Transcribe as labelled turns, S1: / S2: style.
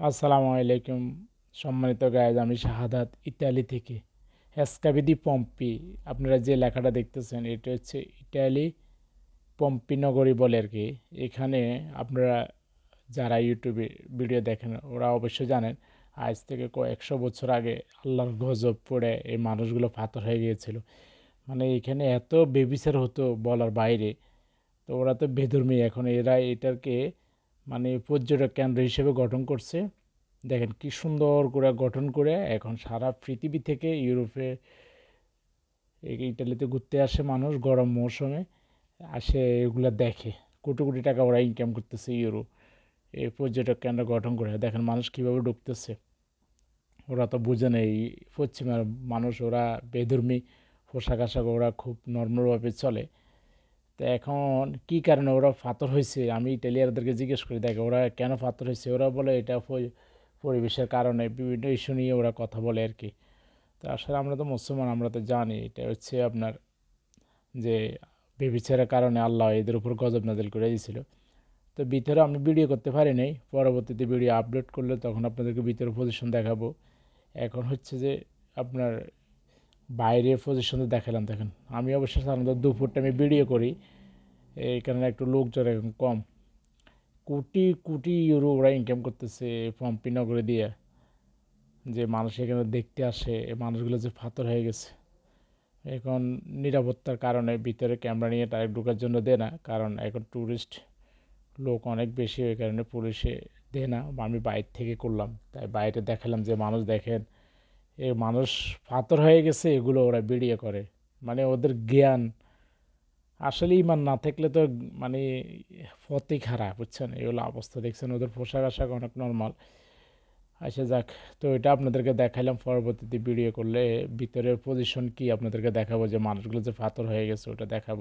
S1: আসসালামু আলাইকুম সম্মানিত গাইজ, আমি শাহাদাত ইতালি থেকে। এসকাবিদি পম্পি, আপনারা যে লেখাটা দেখতেছেন এটা হচ্ছে ইটালি পম্পি নগরী বলে আর কি। এখানে আপনারা যারা ইউটিউবে ভিডিও দেখেন ওরা অবশ্যই জানেন, আজ থেকে কয়েকশো বছর আগে আল্লাহর গজব পড়ে এই মানুষগুলো পাথর হয়ে গিয়েছিল। মানে এখানে এত বেবিচার হতো বলার বাইরে। তো ওরা তো বেধর্মী, এখন এরা এটাকে মানে পর্যটক কেন্দ্র হিসেবে গঠন করছে। দেখেন কি সুন্দর করে গঠন করে এখন সারা পৃথিবী থেকে ইউরোপে, ইটালিতে ঘুরতে আসে মানুষ গরম মৌসুমে। আসে এগুলা দেখে, কোটি কোটি টাকা ওরা ইনকাম করতেছে ইউরো এই পর্যটক কেন্দ্র গঠন করে। দেখেন মানুষ কীভাবে ঢুকতেছে। ওরা তো বুঝে নেই পশ্চিমের মানুষ, ওরা বেধর্মী, পোশাক আশাক ওরা খুব নর্মালভাবে চলে। তো এখন কি কারণে ওরা পাথর হয়েছে, আমি ইটালিয়ানদেরকে জিজ্ঞেস করি, দেখে ওরা কেন পাথর হয়েছে, ওরা বলে এটা পরিবেশের কারণে, বিভিন্ন ইস্যু নিয়ে ওরা কথা বলে আর কি। তো আসলে আমরা তো মুসলমান, আমরা তো জানি এটা হচ্ছে আপনার যে বেবিচারের কারণে আল্লাহ এদের উপর গজব নাজিল করে দিয়েছিল। তো ভিতরে আমি ভিডিও করতে পারি নাই, পরবর্তীতে ভিডিও আপলোড করলে তখন আপনাদেরকে ভিতরে পজিশন দেখাবো। এখন হচ্ছে যে আপনার বাইরের পজিশনে দেখালাম। দেখেন আমি অবশ্য সাধারণত দুপুর টাইমে ভিডিও করি, এই কারণে একটু লোকজন এখন কম। কোটি কোটি ইউরো ওরা ইনকাম করতেছে পম্পি নগরে দিয়ে, যে মানুষ এখানে দেখতে আসে। এই মানুষগুলো যে পাথর হয়ে গেছে, এখন নিরাপত্তার কারণে ভিতরে ক্যামেরা নিয়ে ডাইরেক্ট ঢোকার জন্য দেয় না, কারণ এখন ট্যুরিস্ট লোক অনেক বেশি, ওই কারণে পুলিশে দেয় না। আমি বাইরে থেকে করলাম, তাই বাইরে দেখালাম যে মানুষ দেখেন এ মানুষ পাথর হয়ে গেছে, এগুলো ওরা ভিডিও করে। মানে ওদের জ্ঞান আসলে ইমান না থাকলে তো মানে পথই খারাপ, বুঝছেন। এগুলো অবস্থা দেখছেন, ওদের পোশাক আশাক অনেক নর্মাল। আচ্ছা যাক, তো এটা আপনাদেরকে দেখাইলাম। পরবর্তীতে ভিডিও করলে ভিতরের পজিশন কি আপনাদেরকে দেখাবো, যে মানুষগুলো যে পাথর হয়ে গেছে ওটা দেখাবো।